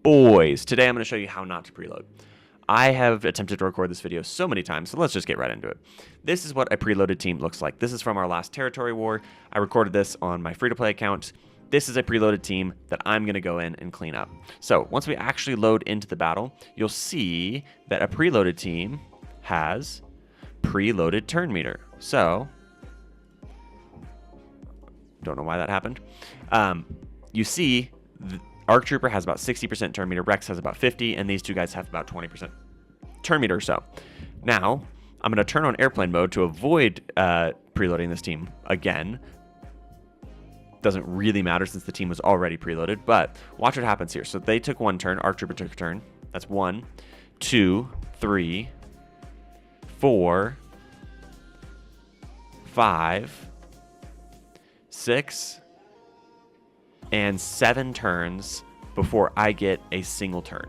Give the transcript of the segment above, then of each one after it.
boys, today I'm going to show you how not to preload. I have attempted to record this video so many times, so let's just get right into it. This is what a preloaded team looks like. This is from our last territory war. I recorded this on my free-to-play account. This is a preloaded team that I'm going to go in and clean up. So once we actually load into the battle, you'll see that a preloaded team has preloaded turn meter. So, don't know why that happened. You see, Arc Trooper has about 60% turn meter, Rex has about 50, and these two guys have about 20% turn meter or so. Now, I'm going to turn on airplane mode to avoid preloading this team again. Doesn't really matter since the team was already preloaded, but watch what happens here. So they took one turn, Arc Trooper took a turn. That's 1, 2, 3, 4, 5, 6, and 7 turns before I get a single turn.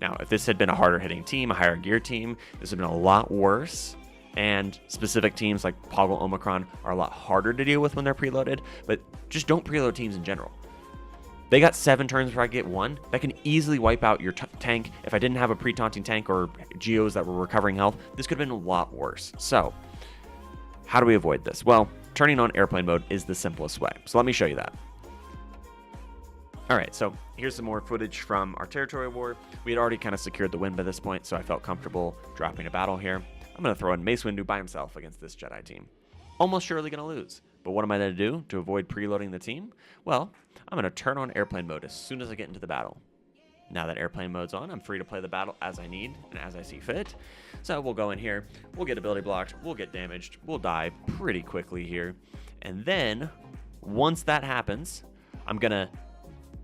Now, if this had been a harder hitting team, a higher gear team, this would have been a lot worse. And specific teams like Poggle Omicron are a lot harder to deal with when they're preloaded, but just don't preload teams in general. They got 7 turns before I get 1. That can easily wipe out your tank. If I didn't have a pre-taunting tank or geos that were recovering health, this could have been a lot worse. So, how do we avoid this? Well, turning on airplane mode is the simplest way. So let me show you that. Alright, so here's some more footage from our territory war. We had already kind of secured the win by this point, so I felt comfortable dropping a battle here. I'm going to throw in Mace Windu by himself against this Jedi team. Almost surely going to lose. But what am I going to do to avoid preloading the team? Well, I'm going to turn on airplane mode as soon as I get into the battle. Now that airplane mode's on, I'm free to play the battle as I need and as I see fit. So we'll go in here, we'll get ability blocked, we'll get damaged, we'll die pretty quickly here. And then, once that happens, I'm going to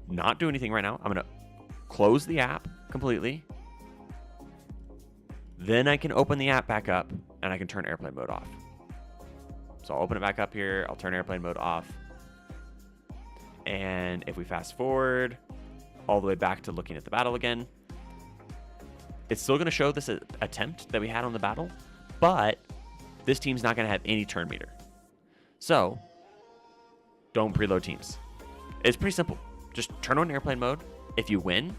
not do anything right now. I'm going to close the app completely. Then I can open the app back up and I can turn airplane mode off. So I'll open it back up here. I'll turn airplane mode off. And if we fast forward all the way back to looking at the battle again, it's still going to show this attempt that we had on the battle, but this team's not going to have any turn meter. So don't preload teams. It's pretty simple. Just turn on airplane mode. If you win,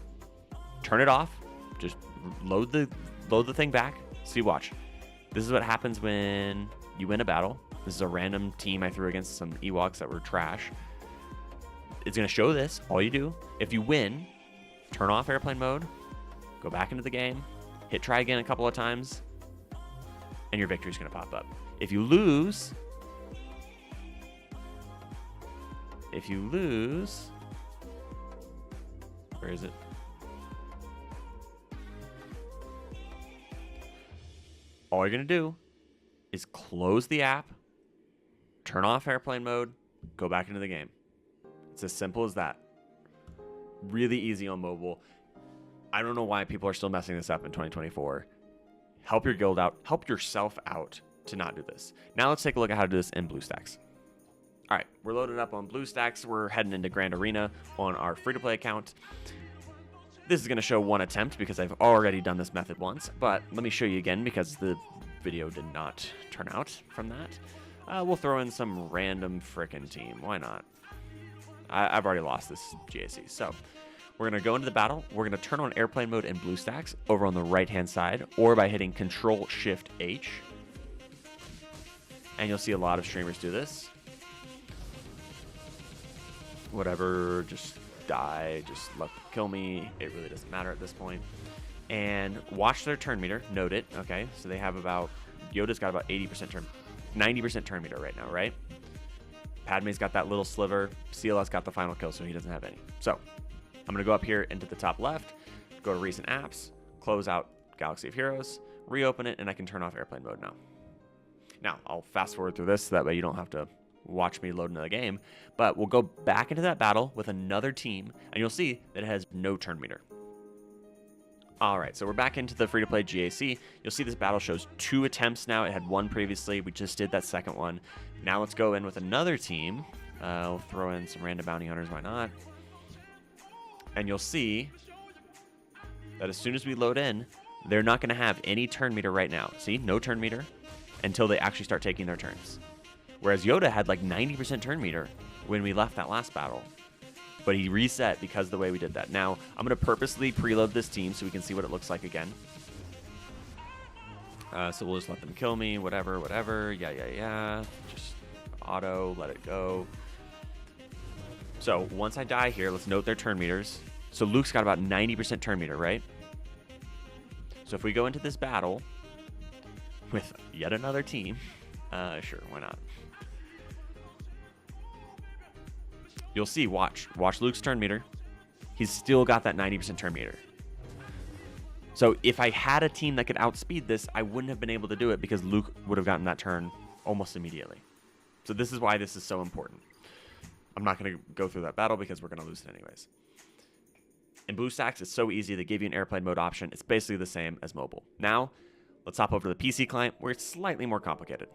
turn it off. Just load the thing back. See, watch. This is what happens when you win a battle. This is a random team I threw against some Ewoks that were trash. It's going to show this. All you do, if you win, turn off airplane mode, go back into the game, hit try again a couple of times, and your victory is going to pop up. If you lose, where is it? All you're going to do is close the app, turn off airplane mode, go back into the game. It's as simple as that. Really easy on mobile. I don't know why people are still messing this up in 2024. Help your guild out. Help yourself out to not do this. Now let's take a look at how to do this in BlueStacks. All right, we're loaded up on BlueStacks. We're heading into Grand Arena on our free-to-play account. This is going to show one attempt because I've already done this method once, but let me show you again because the video did not turn out from that. We'll throw in some random frickin' team. Why not? I've already lost this GAC. So we're going to go into the battle. We're going to turn on airplane mode in BlueStacks over on the right-hand side or by hitting Control-Shift-H. And you'll see a lot of streamers do this. Whatever, just die, just let them kill me. It really doesn't matter at this point. And watch their turn meter. Note it. Okay, so they have about, Yoda's got about 90% turn meter right now, right? Padme's got that little sliver. CLS got the final kill, so he doesn't have any. So I'm going to go up here into the top left, go to recent apps, close out Galaxy of Heroes, reopen it, and I can turn off airplane mode now. Now, I'll fast forward through this so that way you don't have to watch me load another game, but we'll go back into that battle with another team, and you'll see that it has no turn meter. All right, so we're back into the free-to-play GAC. You'll see this battle shows 2 attempts now. It had 1 previously. We just did that second one. Now let's go in with another team. We'll throw in some random bounty hunters. Why not? And you'll see that as soon as we load in, they're not going to have any turn meter right now. See, no turn meter until they actually start taking their turns. Whereas Yoda had like 90% turn meter when we left that last battle. but he reset because of the way we did that. Now, I'm going to purposely preload this team so we can see what it looks like again. So we'll just let them kill me, whatever. Yeah. Just auto, let it go. So once I die here, let's note their turn meters. So Luke's got about 90% turn meter, right? So if we go into this battle with yet another team, sure, why not? You'll see, watch Luke's turn meter. He's still got that 90% turn meter. So if I had a team that could outspeed this, I wouldn't have been able to do it because Luke would have gotten that turn almost immediately. So this is why this is so important. I'm not going to go through that battle because we're going to lose it anyways. In BlueStacks, it's so easy. They give you an airplane mode option. It's basically the same as mobile. Now, let's hop over to the PC client where it's slightly more complicated.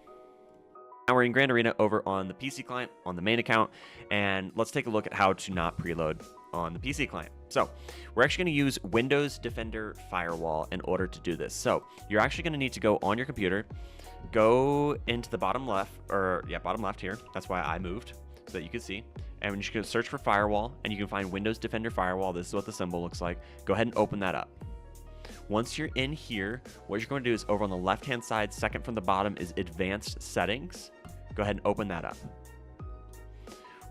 Now we're in Grand Arena over on the PC client on the main account, and let's take a look at how to not preload on the PC client. So we're actually going to use Windows Defender Firewall in order to do this. So you're actually going to need to go on your computer, go into the bottom left, bottom left here. That's why I moved so that you can see. And you can search for Firewall, and you can find Windows Defender Firewall. This is what the symbol looks like. Go ahead and open that up. Once you're in here, what you're going to do is over on the left-hand side, second from the bottom, is Advanced Settings. Go ahead and open that up.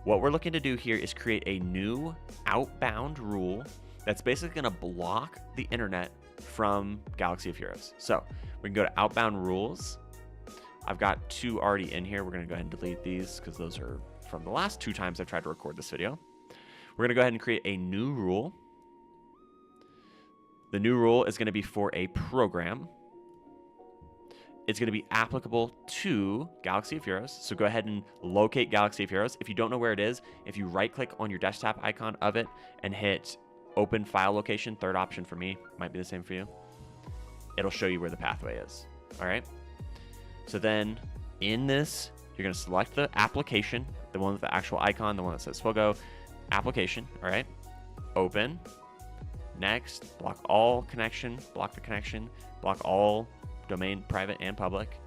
What we're looking to do here is create a new outbound rule that's basically going to block the internet from Galaxy of Heroes. So we can go to Outbound Rules. I've got 2 already in here. We're going to go ahead and delete these because those are from the last 2 times I've tried to record this video. We're going to go ahead and create a new rule. The new rule is going to be for a program. It's going to be applicable to Galaxy of Heroes. So go ahead and locate Galaxy of Heroes. If you don't know where it is, if you right-click on your desktop icon of it and hit Open File Location, third option for me, might be the same for you, it'll show you where the pathway is. All right? So then in this, you're going to select the application, the one with the actual icon, the one that says Fogo, application, all right? Open. Next, block all connection, block the connection, block all domain, private and public.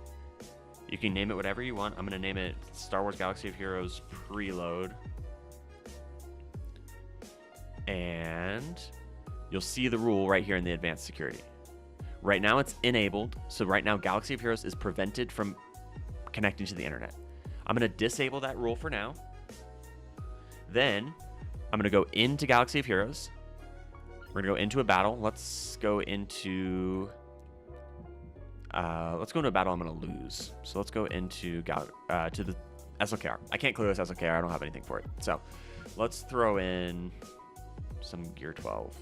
You can name it whatever you want. I'm going to name it Star Wars Galaxy of Heroes Preload. And you'll see the rule right here in the advanced security. Right now it's enabled. So right now Galaxy of Heroes is prevented from connecting to the internet. I'm going to disable that rule for now. Then I'm going to go into Galaxy of Heroes. We're going to go into a battle. Let's go into a battle I'm going to lose. So let's go into to the SLKR. I can't clear this SLKR. I don't have anything for it. So let's throw in some Gear 12.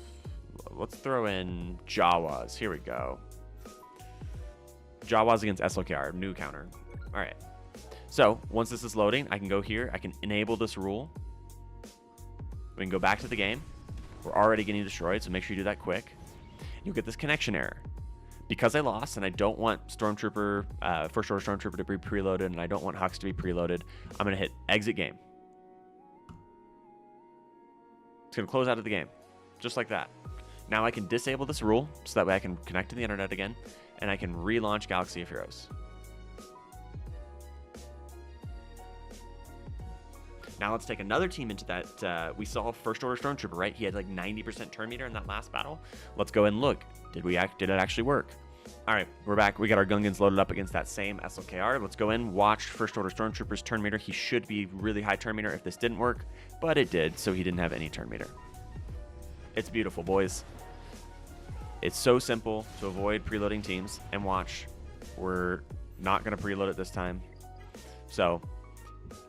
Let's throw in Jawas. Here we go. Jawas against SLKR. New counter. All right. So once this is loading, I can go here. I can enable this rule. We can go back to the game. We're already getting destroyed, so make sure you do that quick. You'll get this connection error. Because I lost and I don't want Stormtrooper, First Order Stormtrooper to be preloaded and I don't want Hux to be preloaded, I'm going to hit exit game. It's going to close out of the game, just like that. Now I can disable this rule so that way I can connect to the internet again and I can relaunch Galaxy of Heroes. Now let's take another team into that. We saw First Order Stormtrooper, right? He had like 90% turn meter in that last battle. Let's go and look. Did it actually work? All right, we're back. We got our Gungans loaded up against that same SLKR. Let's go in, watch First Order Stormtrooper's turn meter. He should be really high turn meter if this didn't work, but it did, so he didn't have any turn meter. It's beautiful, boys. It's so simple to avoid preloading teams, and watch. We're not going to preload it this time. So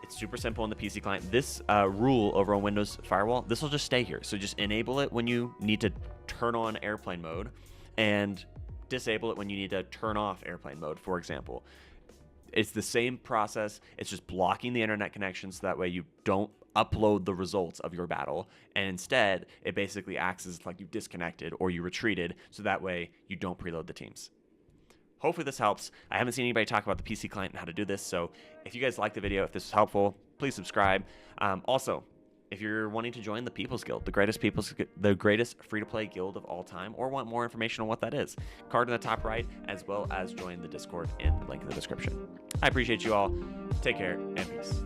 it's super simple in the PC client. This rule over on Windows Firewall, this will just stay here. So just enable it when you need to turn on airplane mode and disable it when you need to turn off airplane mode, for example. It's the same process. It's just blocking the internet connection so that way you don't upload the results of your battle, and instead it basically acts as like you disconnected or you retreated, so that way you don't preload the teams. Hopefully this helps. I haven't seen anybody talk about the PC client and how to do this, so if you guys liked the video, if this was helpful, please subscribe. Also, if you're wanting to join the People's Guild, the greatest free-to-play guild of all time, or want more information on what that is, card in the top right, as well as join the Discord in the link in the description. I appreciate you all. Take care and peace.